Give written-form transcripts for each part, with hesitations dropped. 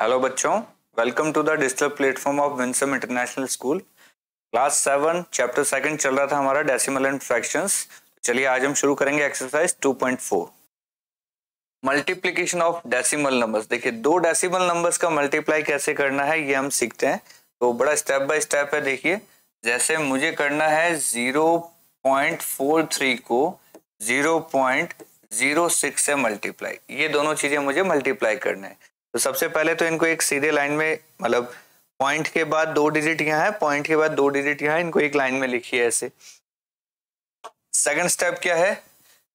Hello बच्चों, welcome to the digital platform of Winsome International School. Class 7 chapter 2 चल रहा था हमारा डेसिमल एंड फ्रैक्शंस। चलिए आज हम शुरू करेंगे exercise 2.4 multiplication of decimal numbers. देखिए दो डेसिमल नंबर्स का मल्टीप्लाई कैसे करना है ये हम सीखते हैं। तो बड़ा स्टेप बाय स्टेप है। देखिए जैसे मुझे करना है 0.43 को 0.06 से मल्टीप्लाई, ये दोनों चीजें मुझे मल्टीप्लाई करना है। तो सबसे पहले तो इनको एक सीधे लाइन में, मतलब पॉइंट के बाद 2 डिजिट यहाँ है, पॉइंट के बाद 2 डिजिट यहाँ है, इनको एक लाइन में लिखिए ऐसे। सेकंड स्टेप क्या है,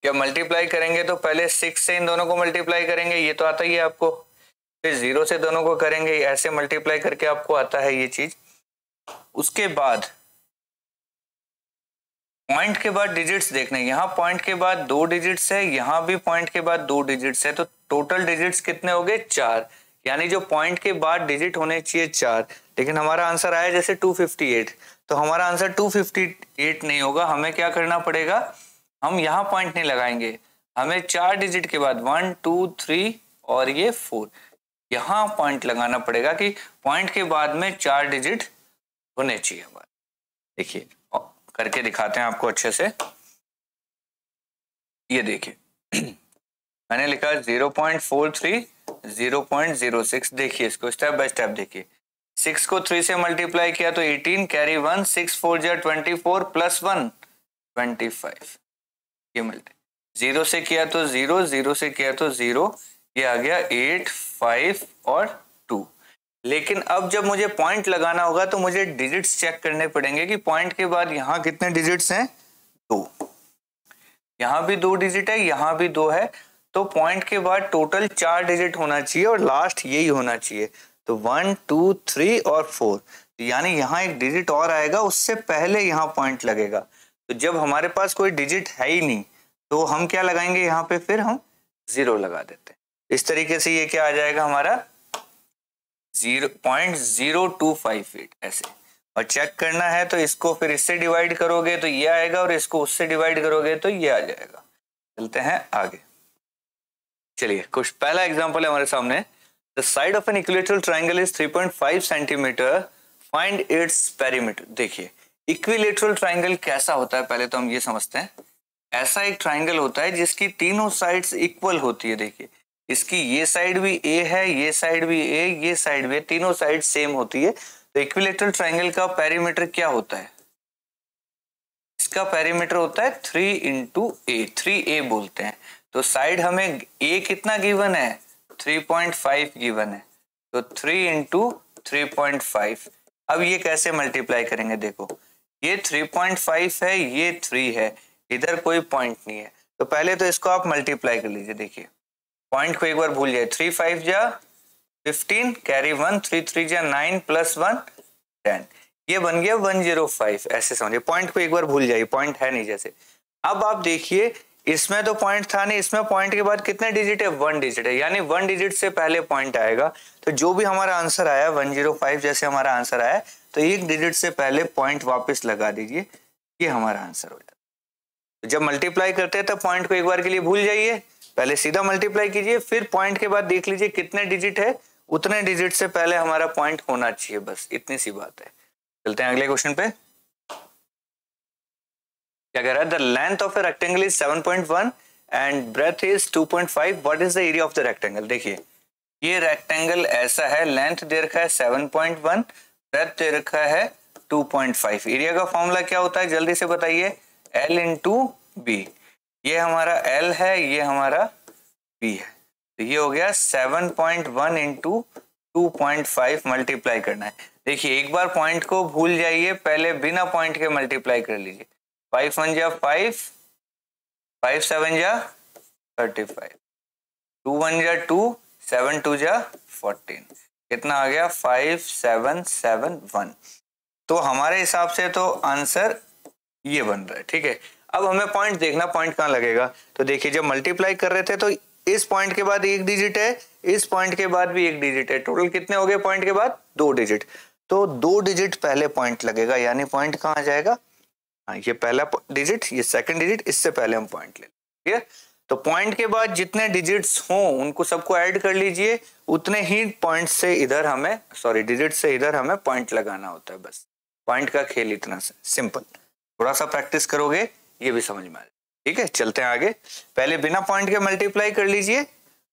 क्या मल्टीप्लाई करेंगे तो पहले 6 से इन दोनों को मल्टीप्लाई करेंगे, ये तो आता ही है आपको। फिर 0 से दोनों को करेंगे, ऐसे मल्टीप्लाई करके आपको आता है ये चीज। उसके बाद पॉइंट के बाद डिजिट्स देखने, यहाँ पॉइंट के बाद 2 डिजिट्स है, यहाँ भी पॉइंट के बाद 2 डिजिट्स है, तो टोटल डिजिट्स कितने हो गए 4। यानी जो पॉइंट के बाद डिजिट होने चाहिए 4, लेकिन हमारा आंसर आया जैसे 258, तो हमारा आंसर 258 नहीं होगा। हमें क्या करना पड़ेगा, हम यहाँ पॉइंट नहीं लगाएंगे, हमें 4 डिजिट के बाद 1 2 3 और ये 4 यहाँ पॉइंट लगाना पड़ेगा कि पॉइंट के बाद में 4 डिजिट होने चाहिए हमारे। देखिए करके दिखाते हैं आपको अच्छे से। ये देखिए मैंने लिखा 0.43 0.06। देखिए इसको स्टेप बाय स्टेप देखिए। 6 को 3 से मल्टीप्लाई किया तो 18, कैरी 1, 6 4 जा 24 प्लस 1 25, ये मल्टी। 0 से किया तो 0, 0 से किया तो 0, ये आ गया 8 5 और 2। लेकिन अब जब मुझे पॉइंट लगाना होगा तो मुझे डिजिट्स चेक करने पड़ेंगे कि पॉइंट के बाद यहाँ कितने डिजिट्स हैं, 2। यहाँ भी 2 डिजिट है, यहाँ भी 2 है, तो पॉइंट के बाद टोटल 4 डिजिट होना चाहिए और लास्ट यही होना चाहिए। तो 1 2 3 और 4, यानी यहाँ एक डिजिट और आएगा, उससे पहले यहाँ पॉइंट लगेगा। तो जब हमारे पास कोई डिजिट है ही नहीं तो हम क्या लगाएंगे, यहाँ पे फिर हम 0 लगा देते हैं। इस तरीके से ये क्या आ जाएगा हमारा 0.0258 ऐसे। और चेक करना है तो इसको फिर इससे डिवाइड करोगे तो ये आएगा, और इसको उससे डिवाइड करोगे तो ये आ जाएगा। चलते हैं आगे। चलिए कुछ पहला एग्जांपल है हमारे सामने। The side of an equilateral triangle is 3.5 centimetre, find its perimeter. देखिए इक्विलैटरल ट्रायंगल कैसा होता है पहले तो हम ये समझते हैं। ऐसा एक ट्रायंगल होता है जिसकी तीनों साइड्स इक्वल होती है। देखिए इसकी ये साइड भी ए है, ये साइड भी ए, ये साइड भी, तीनों साइड सेम होती है। तो इक्विलैटरल ट्रायंगल का पेरीमीटर क्या होता है, इसका पेरीमीटर होता है 3 × a, 3a बोलते हैं। तो साइड हमें a कितना गिवन है, 3.5 गिवन है, तो 3 × 3.5। अब ये कैसे मल्टीप्लाई करेंगे, देखो ये 3.5 है, ये 3 है, इधर कोई पॉइंट नहीं है, तो पहले तो इसको आप मल्टीप्लाई कर लीजिए। देखिए पॉइंट को एक बार भूल जाए, 3 5 जा 15, कैरी 1, 3 3 जा 9 प्लस 1 10, ये बन गया 105। ऐसे समझिए, पॉइंट को एक बार भूल जाइए, पॉइंट है नहीं जैसे। अब आप देखिए इसमें तो पॉइंट था नहीं, इसमें पॉइंट के बाद कितने डिजिट है, 1 डिजिट है, यानी 1 डिजिट से पहले पॉइंट आएगा। तो जो भी हमारा आंसर आया 105 जैसे हमारा आंसर आया, तो एक डिजिट से पहले पॉइंट वापस लगा दीजिए, ये हमारा आंसर हो जाता है। तो जब मल्टीप्लाई करते हैं तो पॉइंट को एक बार के लिए भूल जाइए, पहले सीधा मल्टीप्लाई कीजिए, फिर पॉइंट के बाद देख लीजिए कितने डिजिट है, उतने डिजिट से पहले हमारा पॉइंट होना चाहिए, बस इतनी सी बात है। चलते हैं अगले क्वेश्चन पे। क्या कह रहा है, the length of a rectangle is 7.1 and breadth is 2.5, what is the area of the rectangle. देखिए ये रेक्टेंगल ऐसा है, लेंथ दे रखा है 7.1, ब्रेथ दे रखा है 2.5। एरिया का फॉर्मूला क्या होता है जल्दी से बताइए, L × B। ये हमारा L है, ये हमारा B है, तो ये हो गया 7.1 × 2.5 मल्टीप्लाई करना है। देखिए एक बार पॉइंट को भूल जाइए, पहले बिना पॉइंट के मल्टीप्लाई कर लीजिए। 5 1 जा 5, 5 7 जा 35, 2 1 जा 2, 7 2 जा 14, कितना आ गया 5771। तो हमारे हिसाब से तो आंसर ये बन रहा है, ठीक है। अब हमें पॉइंट देखना, पॉइंट कहाँ लगेगा। तो देखिए जब मल्टीप्लाई कर रहे थे तो इस पॉइंट के बाद एक डिजिट है, इस पॉइंट के बाद भी एक डिजिट है, टोटल कितने हो गए पॉइंट के बाद 2 डिजिट। तो 2 डिजिट पहले पॉइंट लगेगा, यानी पॉइंट कहाँ आ जाएगा, हाँ ये पहला डिजिट, ये सेकंड डिजिट, इससे पहले हम पॉइंट ले, ठीक है। तो पॉइंट के बाद जितने डिजिट्स हों उनको सबको ऐड कर लीजिए, उतने ही पॉइंट से इधर हमें डिजिट से इधर हमें पॉइंट लगाना होता है। बस पॉइंट का खेल इतना सिंपल। थोड़ा सा प्रैक्टिस करोगे ये भी समझ में आ जाए। ठीक है, चलते हैं आगे। पहले बिना पॉइंट के मल्टीप्लाई कर लीजिए,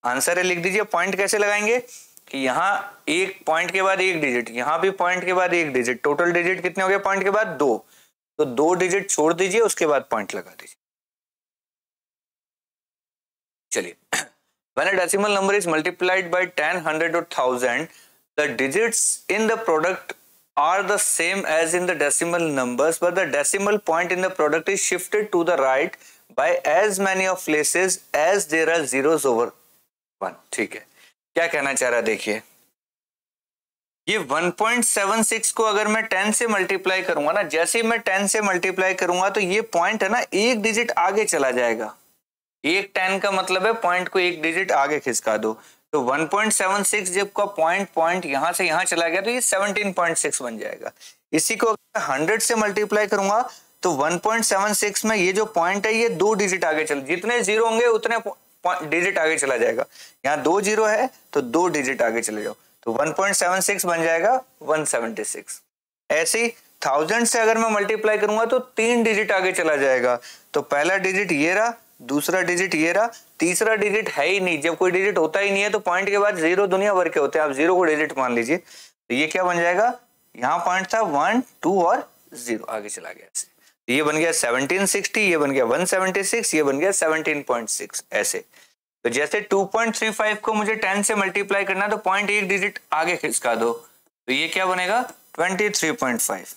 आंसर है लिख दीजिए। पॉइंट कैसे लगाएंगे कि यहाँ एक पॉइंट के बाद एक डिजिट, यहाँ भी पॉइंट के बाद एक डिजिट, टोटल डिजिट कितने हो गए पॉइंट के बाद 2, तो 2 डिजिट छोड़ दीजिए, उसके बाद पॉइंट लगा दीजिए। चलिए, when a decimal number is multiplied by 10, 100 or 1000, the digits in the product are the same as in the decimal numbers, but the decimal point in the product is shifted to the right by as many of places as there are zeros over 1। ठीक है, क्या कहना चाह रहा है देखिए, ये 1.76 को अगर मैं 10 से मल्टीप्लाई करूंगा ना, जैसे ही मैं 10 से मल्टीप्लाई करूंगा तो ये पॉइंट है ना एक डिजिट आगे चला जाएगा। एक 10 का मतलब है पॉइंट को एक डिजिट आगे खिसका दो, तो 1.76 जब का पॉइंट यहां से यहां चला गया तो ये 17.6 बन जाएगा। इसी को अगर 100 से मल्टीप्लाई करूंगा तो 1.76 में ये जो पॉइंट है ये 2 डिजिट आगे चल, जितने जीरो होंगे उतने डिजिट आगे चला जाएगा। यहाँ 2 जीरो है तो 2 डिजिट आगे चले जाओ, तो 1.76 बन जाएगा 176। ऐसे ही 1000 से अगर मैं मल्टीप्लाई करूंगा तो 3 डिजिट आगे चला जाएगा, तो पहला डिजिट ये रहा, दूसरा डिजिट ये रहा, तीसरा डिजिट है ही नहीं। जब कोई डिजिट होता ही नहीं है तो पॉइंट के बाद जीरो दुनिया भर के होते हैं, आप जीरो को डिजिट मान लीजिए, तो ये क्या बन जाएगा, यहाँ पॉइंट था 1 2 और 0 आगे चला गया ऐसे, ये बन गया 1760, ये बन गया 176, ये बन गया 17.6 ऐसे। तो जैसे 2.35 को मुझे 10 से मल्टीप्लाई करना है तो पॉइंट एक डिजिट आगे खिसका दो, तो ये क्या बनेगा 23.5।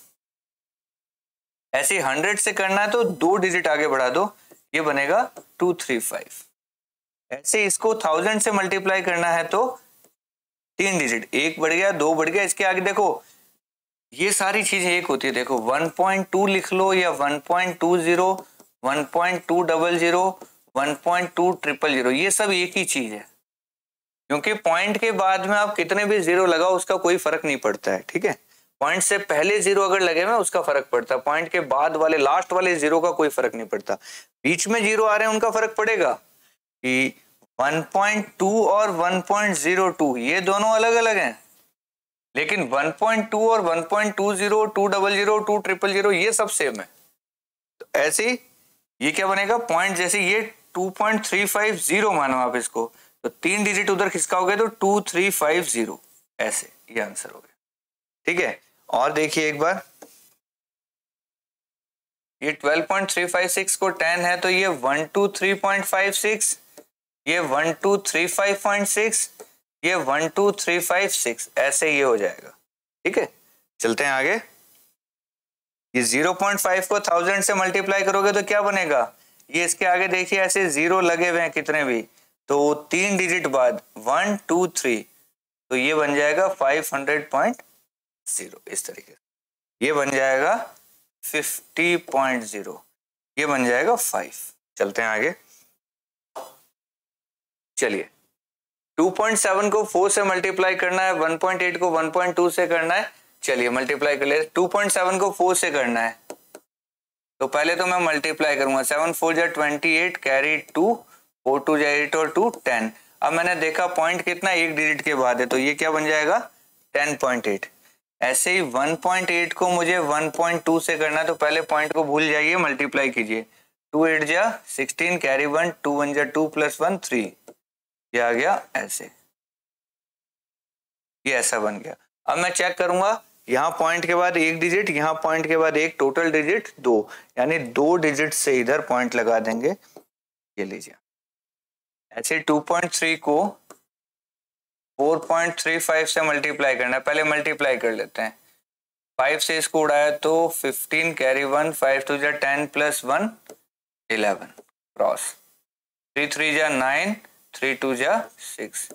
ऐसे 100 से करना है तो 2 डिजिट आगे बढ़ा दो, ये बनेगा 235। ऐसे इसको 1000 से मल्टीप्लाई करना है तो 3 डिजिट, 1 बढ़ गया 2 बढ़ गया, इसके आगे देखो ये सारी चीजें एक होती है, देखो 1.2 लिख लो या 1.20, 1.200, 1.200, ये सब एक ही चीज है, क्योंकि पॉइंट के बाद में आप कितने भी जीरो लगाओ उसका कोई फर्क नहीं पड़ता है। ठीक है, पॉइंट से पहले जीरो अगर लगे हुए उसका फर्क पड़ता है, पॉइंट के बाद वाले लास्ट वाले जीरो का कोई फर्क नहीं पड़ता। बीच में जीरो आ रहे हैं उनका फर्क पड़ेगा कि 1.2 और 1.02 ये दोनों अलग अलग हैं, लेकिन 1.2 और 1.20, 200, 200 ये सब सेम है। तो ऐसे ही ये क्या बनेगा, पॉइंट जैसे ये 2.350 मानो आप इसको, तो 3 डिजिट उधर खिसकाओगे तो 2350 ऐसे, ये आंसर हो गया। ठीक है, और देखिए एक बार, ये 12.356 को 10 है तो ये 123.56, ये 12356, ये 12356 ऐसे ये हो जाएगा। ठीक है, चलते हैं आगे। ये 0.5 को 1000 से मल्टीप्लाई करोगे तो क्या बनेगा, ये इसके आगे देखिए ऐसे जीरो लगे हुए हैं कितने भी, तो 3 डिजिट बाद 1 2 3, तो ये बन जाएगा 500.0 इस तरीके से, ये बन जाएगा 50.0, ये बन जाएगा 5। चलते हैं आगे। चलिए, 2.7 को 4 से मल्टीप्लाई करना है, 1.8 को 1.2 से करना है। चलिए मल्टीप्लाई कर ले, 2.7 को 4 से करना है तो पहले तो मैं मल्टीप्लाई करूंगा, 7 4 जा 28, कैरी 2, 4 2 जा 8 और 2 10। अब मैंने देखा पॉइंट कितना एक डिजिट के बाद है, तो ये क्या बन जाएगा 10.8। ऐसे ही 1.8 को मुझे 1.2 से करना है तो पहले पॉइंट को भूल जाइए, मल्टीप्लाई कीजिए, 2 8 जा 16, कैरी 1, 2 1 जा 2 + 1 3, ये आ गया ऐसे, ये ऐसा बन गया। अब मैं चेक करूंगा, यहाँ पॉइंट के बाद एक डिजिट, यहाँ पॉइंट के बाद एक, टोटल डिजिट 2, यानी 2 डिजिट से इधर पॉइंट लगा देंगे। ये लीजिए, ऐसे 2.3 को 4.35 से मल्टीप्लाई करना है, पहले मल्टीप्लाई कर लेते हैं। 5 से इसको उड़ाया तो 15, कैरी 1, 5 2 जा 10 + 1 11, क्रॉस, 3 3 जा 9, 3 2 जा 6,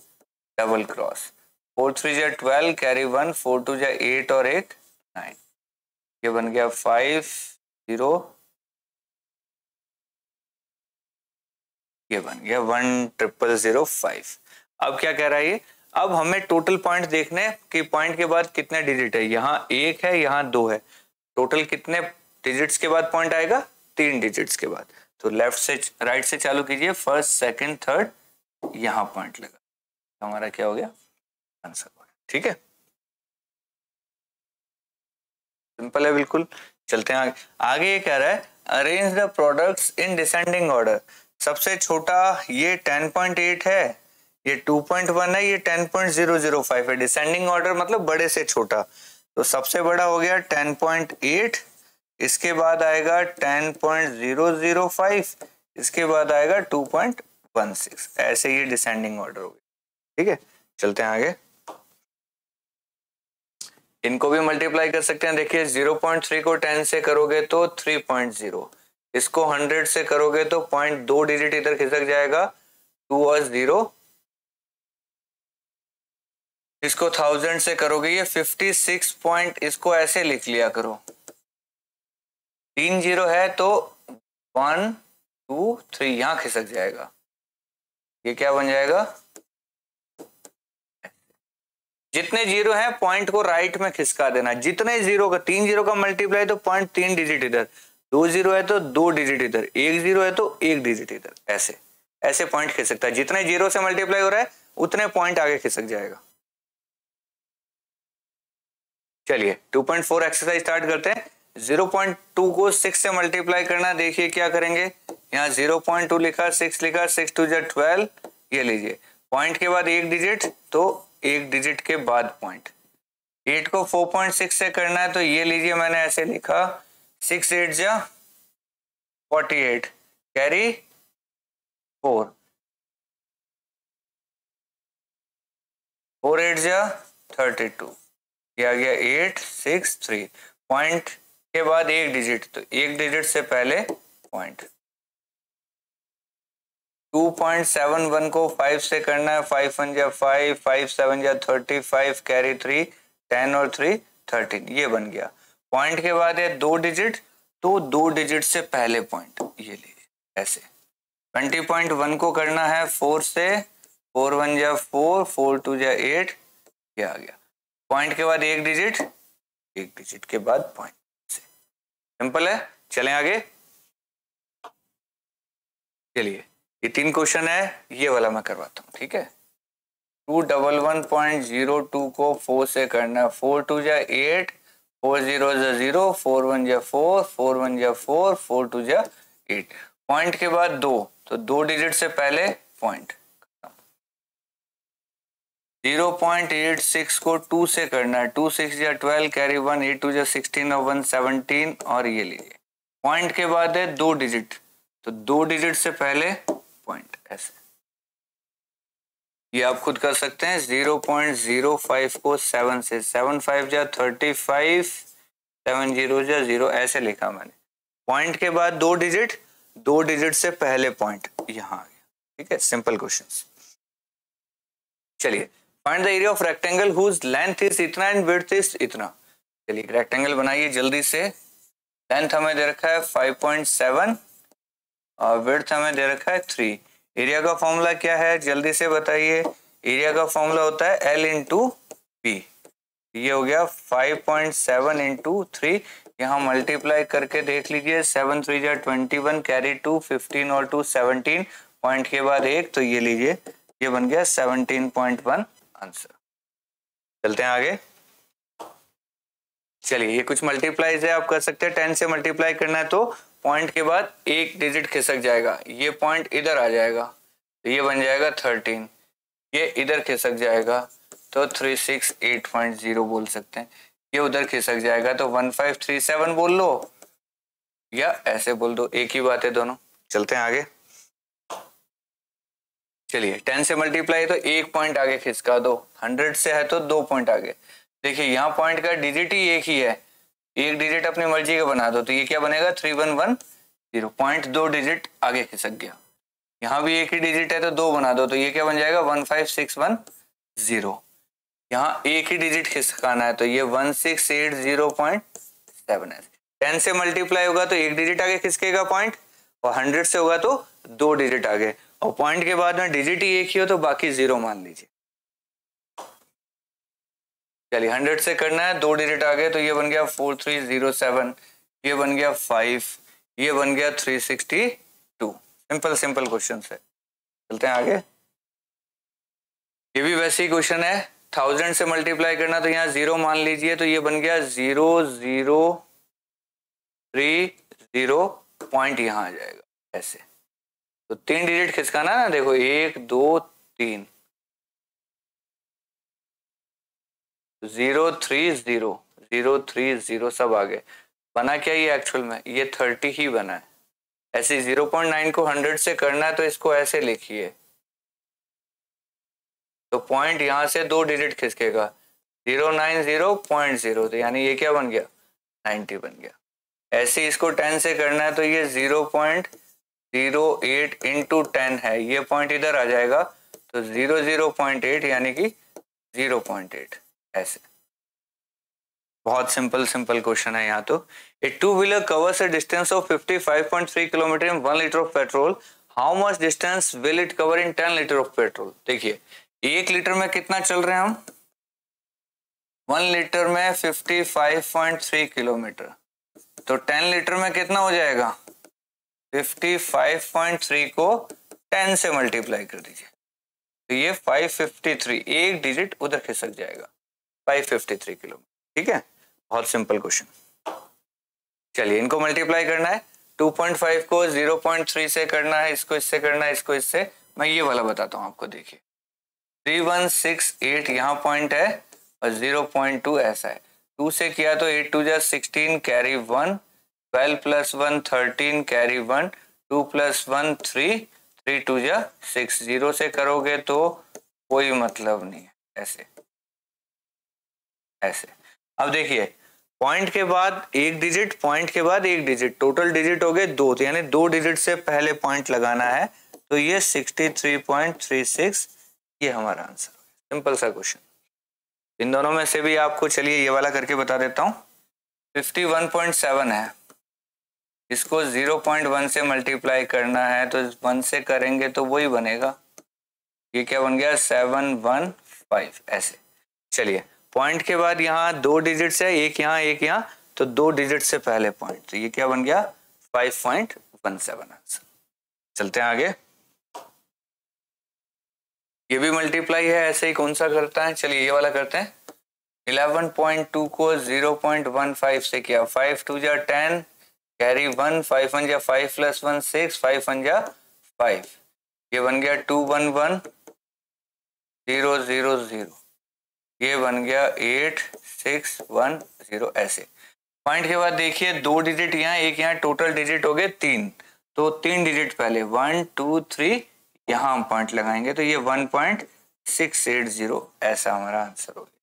डबल क्रॉस, 4 3 जा 12, कैरी 1, 4 2 जा 8 और 1 9, ये बन गया 5 0, ये बन गया 10005। अब क्या कह रहा है ये, अब हमें टोटल पॉइंट देखने कि पॉइंट के बाद कितने डिजिट है, यहाँ 1 है यहाँ 2 है, टोटल कितने डिजिट्स के बाद पॉइंट आएगा 3 डिजिट्स के बाद। तो लेफ्ट से राइट से चालू कीजिए, फर्स्ट सेकंड थर्ड, यहां पॉइंट लगा, तो हमारा क्या हो गया, आंसर हो गया। ठीक है, सिंपल है बिल्कुल। चलते हैं आगे। आगे ये कह रहा है arrange the products in descending order. सबसे छोटा ये 10.8 है, ये 2.1 है, ये 10.005 है। डिसेंडिंग ऑर्डर मतलब बड़े से छोटा, तो सबसे बड़ा हो गया 10.8, इसके बाद आएगा 10.005, इसके बाद आएगा 2.16, ऐसे ये डिसेंडिंग ऑर्डर हो गया। ठीक है, चलते हैं आगे। इनको भी मल्टीप्लाई कर सकते हैं। देखिए 0.3 को 10 से करोगे तो 3.0, इसको 100 से करोगे तो 0.2 डिजिट इधर खिसक जाएगा, 2 और 0। इसको 1000 से करोगे ये 56 पॉइंट, इसको ऐसे लिख लिया करो, 3 0 है तो 1 2 3 यहां खिसक जाएगा, ये क्या बन जाएगा, जितने जीरो हैं पॉइंट को राइट में खिसका देना। जितने जीरो का 3 जीरो का मल्टीप्लाई तो 0.3 डिजिट इधर, 2 जीरो है तो 2 डिजिट इधर, 1 जीरो है तो 1 डिजिट इधर, ऐसे ऐसे पॉइंट खिसकता है। जितने जीरो से मल्टीप्लाई हो रहा है उतने पॉइंट आगे खिसक जाएगा। चलिए 2.4 एक्सरसाइज स्टार्ट करते हैं। 0.2 को 6 से मल्टीप्लाई करना, देखिए क्या करेंगे, यहाँ 0.2 लिखा, 6 लिखा, 6 2 12, ये लीजिए पॉइंट के बाद एक डिजिट, तो एक डिजिट के बाद पॉइंट। 8 को 4.6 से करना है, तो ये लीजिए मैंने ऐसे लिखा, 6 8 जा 48, कैरी 4, 4 8 जा 32, ये आ गया 8 6 3। पॉइंट के बाद एक डिजिट, तो एक डिजिट से पहले पॉइंट। 2.71 को 5 से करना है, 5 1 जा 5, 5 7 जा 35, कैरी 3, 10 और 3 13, ये बन गया। पॉइंट के बाद है दो डिजिट, तो दो डिजिट से पहले पॉइंट, ये लीजिए ऐसे। 20.1 को करना है 4 से, 4 1 जा 4, 4 2 जा 8, ये आ गया। पॉइंट के बाद एक डिजिट के बाद पॉइंट, सिंपल है। चलें आगे। चलिए ये 3 क्वेश्चन है, ये वाला मैं करवाता हूँ, ठीक है। 211.02 को 4 से करना, 4 2 जा 8, 4 0 जा 0, 4 1 जा 4, 4 1 जा 4, 4 2 जा 8। पॉइंट के बाद 2, तो 2 डिजिट से पहले पॉइंट। 0.86 को 2 से करना है, 2 6 जा 12, कैरी 1, 8 2 जा 16 और 1 17, और ये लीजिए पॉइंट के बाद है दो डिजिट, तो दो डिजिट से पहले पॉइंट, ऐसे। ये आप खुद कर सकते हैं। 0.05 को 7 से, 7 5 जा 35, 7 0 जा 0, ऐसे लिखा मैंने। पॉइंट के बाद दो डिजिट से पहले पॉइंट, यहां आ गया, ठीक है। Simple questions. चलिए find the area of rectangle whose length is इतना एंड विड्थ इज इतना। चलिए रेक्टेंगल बनाइए जल्दी से। लेंथ हमें दे रखा है 5.7 और विड्थ हमें दे रखा है 3। एरिया का फॉर्मूला क्या है, जल्दी से बताइए। एरिया का फॉर्मूला होता है L इंटू पी। ये हो गया 5.7 इंटू 3। यहाँ मल्टीप्लाई करके देख लीजिए, 7 3 जा 21, कैरी 2, 15 और 2 17, पॉइंट के बाद एक, तो ये लीजिए ये बन गया 17.1 आंसर। चलते हैं आगे। चलिए ये कुछ मल्टीप्लाईज है, आप कर सकते हैं। 10 से मल्टीप्लाई करना है तो पॉइंट के बाद एक डिजिट खिसक जाएगा, ये पॉइंट इधर आ जाएगा, तो ये बन जाएगा 13। ये इधर खिसक जाएगा तो 368.0 बोल सकते हैं। ये उधर खिसक जाएगा तो 1537 बोल लो, या ऐसे बोल दो, एक ही बात है दोनों। चलते हैं आगे। चलिए 10 से मल्टीप्लाई तो एक पॉइंट आगे खिसका दो, 100 से है तो 2 पॉइंट आगे। देखिए यहाँ पॉइंट का डिजिट ही एक ही है, एक डिजिट अपनी मर्जी का बना दो, तो ये क्या बनेगा 3110। पॉइंट दो डिजिट आगे खिसक गया। यहाँ भी एक ही डिजिट है तो दो बना दो, तो ये क्या बन जाएगा 15610। यहाँ एक ही डिजिट खिसकाना है तो ये 1680.7 है। 10 से मल्टीप्लाई होगा तो एक डिजिट आगे खिसकेगा पॉइंट, और 100 से होगा तो दो डिजिट आगे, और पॉइंट के बाद में डिजिट ही एक ही हो तो बाकी 0 मान लीजिए। चलिए 100 से करना है, दो डिजिट आगे, तो ये बन गया 4307, ये बन गया 5, ये बन गया 362, सिंपल सिंपल क्वेश्चन है, चलते हैं आगे। ये भी वैसे ही क्वेश्चन है, 1000 से मल्टीप्लाई करना, तो यहाँ 0 मान लीजिए, तो ये बन गया 0030 पॉइंट यहाँ आ जाएगा ऐसे। तो 3 डिजिट खिसकाना ना, देखो 1 2 3, 030 सब आ गए। बना क्या ये एक्चुअल में, ये 30 ही बना है। ऐसे 0.9 को 100 से करना है तो इसको ऐसे लिखिए, तो पॉइंट यहां से 2 डिजिट खिसकेगा, 090.0, तो यानी ये क्या बन गया, 90 बन गया। ऐसे इसको 10 से करना है तो ये 0.08 इंटू 10 है, ये पॉइंट इधर आ जाएगा, तो 0.8 यानी कि 0.8 ऐसे। बहुत सिंपल सिंपल क्वेश्चन है यहाँ तो। A two wheeler covers a distance of 55.3 kilometre in 1 litre of petrol, how much distance will it cover in 10 litre of petrol. देखिए 1 लीटर में कितना चल रहे हैं हम, 1 लीटर में 55.3 किलोमीटर, तो 10 लीटर में कितना हो जाएगा, 55.3 को 10 से मल्टीप्लाई कर दीजिए, तो ये 553, एक डिजिट उधर खिसक जाएगा, 553 किलोमीटर। ठीक है, बहुत सिंपल क्वेश्चन। चलिए इनको मल्टीप्लाई करना है, 2.5 को 0.3 से करना है, इसको इससे करना है, इसको इससे। मैं ये वाला बताता हूँ आपको, देखिए 3168 यहाँ पॉइंट है और 0.2 ऐसा है। 2 से किया तो 8 2 जा 16 कैरी 1, 12 प्लस 1 13 कैरी 1, 2 प्लस 1 3, 3 2 जा 6, 0 से करोगे तो कोई मतलब नहीं है, ऐसे ऐसे। अब देखिए पॉइंट के बाद एक डिजिट, पॉइंट के बाद एक डिजिट, टोटल डिजिट हो गए 2, तो यानी 2 डिजिट से पहले पॉइंट लगाना है, तो ये 63.36 ये हमारा आंसर। सिंपल सा क्वेश्चन। इन दोनों में से भी आपको चलिए ये वाला करके बता देता हूँ। 51.7 है, इसको 0.1 से मल्टीप्लाई करना है, तो 1 से करेंगे तो वही बनेगा, ये क्या बन गया 715 ऐसे। चलिए पॉइंट के बाद यहाँ 2 डिजिट्स है, एक यहाँ एक यहाँ, तो 2 डिजिट से पहले पॉइंट, तो ये क्या बन गया 5.17 आंसर। चलते हैं आगे। ये भी मल्टीप्लाई है, ऐसे ही कौन सा करता है, चलिए ये वाला करते हैं। 11.2 को 0.15 से किया, 5 2 जा 10 कैरी 1, 5 1 जा 5 प्लस 1 6, 5 1 जा 5, ये बन गया 211,000, ये बन गया 8610 ऐसे। पॉइंट के बाद देखिए 2 डिजिट यहाँ एक यहाँ, टोटल डिजिट हो गए 3, तो 3 डिजिट पहले 1 2 3 यहाँ हम पॉइंट लगाएंगे, तो ये 1.680 ऐसा हमारा आंसर हो गया।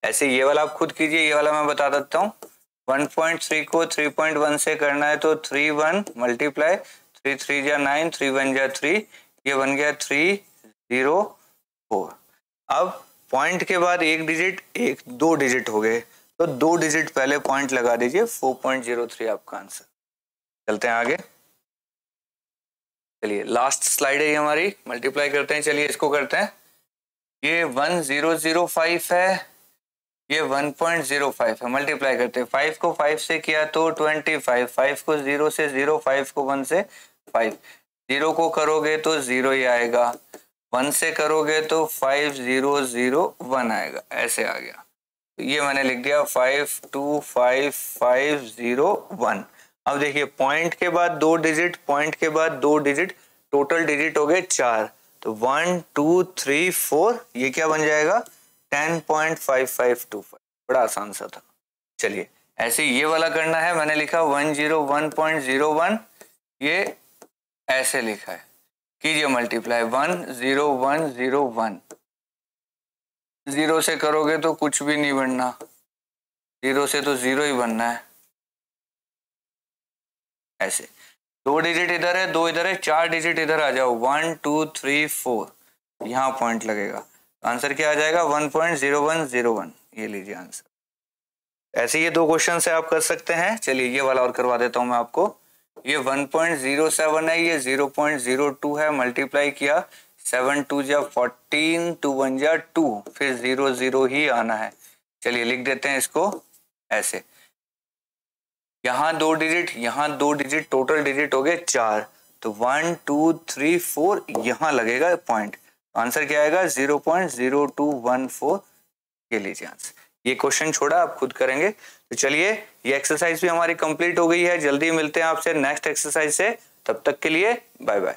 ऐसे ये वाला आप खुद कीजिए, ये वाला मैं बता देता हूँ। 1.3 को 3.1 से करना है, तो 3 1 मल्टीप्लाई 3 3 जा 9, 3 1 जा 3, ये बन गया 304। अब पॉइंट के बाद एक डिजिट एक 2 डिजिट हो गए, तो 2 डिजिट पहले पॉइंट लगा दीजिए, 4.03 आपका आंसर। चलते हैं आगे। चलिए लास्ट स्लाइड है ये हमारी, मल्टीप्लाई करते हैं। चलिए इसको करते हैं, ये 1005 है, ये 1.05 है, मल्टीप्लाई करते हैं। 5 को 5 से किया तो 25, 5 को 0 से 0, 5 को 1 से 5, 0 को करोगे तो 0 ही आएगा, 1 से करोगे तो 5001 आएगा, ऐसे आ गया। तो ये मैंने लिख दिया 525501। अब देखिए पॉइंट के बाद 2 डिजिट, पॉइंट के बाद 2 डिजिट, टोटल डिजिट हो गए 4, तो 1 2 3 4, ये क्या बन जाएगा 10.5525। बड़ा आसान सा था। चलिए ऐसे ये वाला करना है, मैंने लिखा 101.01, ये ऐसे लिखा है, कीजिए मल्टीप्लाई 10101, 0 से करोगे तो कुछ भी नहीं बनना, 0 से तो 0 ही बनना है, ऐसे 2 डिजिट इधर है 2 इधर है, 4 डिजिट इधर आ जाओ, 1 2 3 4, यहाँ पॉइंट लगेगा, आंसर क्या आ जाएगा 1.0101, ये लीजिए आंसर। ऐसे ये 2 क्वेश्चन से आप कर सकते हैं। चलिए ये वाला और करवा देता हूं मैं आपको। ये 1.07 है, ये 0.02 है, मल्टीप्लाई किया 7 2 जा 14, 2 1 जा 2, फिर 0 0 ही आना है। चलिए लिख देते हैं इसको ऐसे, यहाँ 2 डिजिट यहाँ 2 डिजिट, टोटल डिजिट हो गए 4, तो 1 2 3 4 यहां लगेगा पॉइंट। आंसर क्या आएगा 0.0214 ये लीजिए आंसर। ये क्वेश्चन छोड़ा, आप खुद करेंगे। तो चलिए ये एक्सरसाइज भी हमारी कंप्लीट हो गई है। जल्दी मिलते हैं आपसे नेक्स्ट एक्सरसाइज से, तब तक के लिए बाय बाय।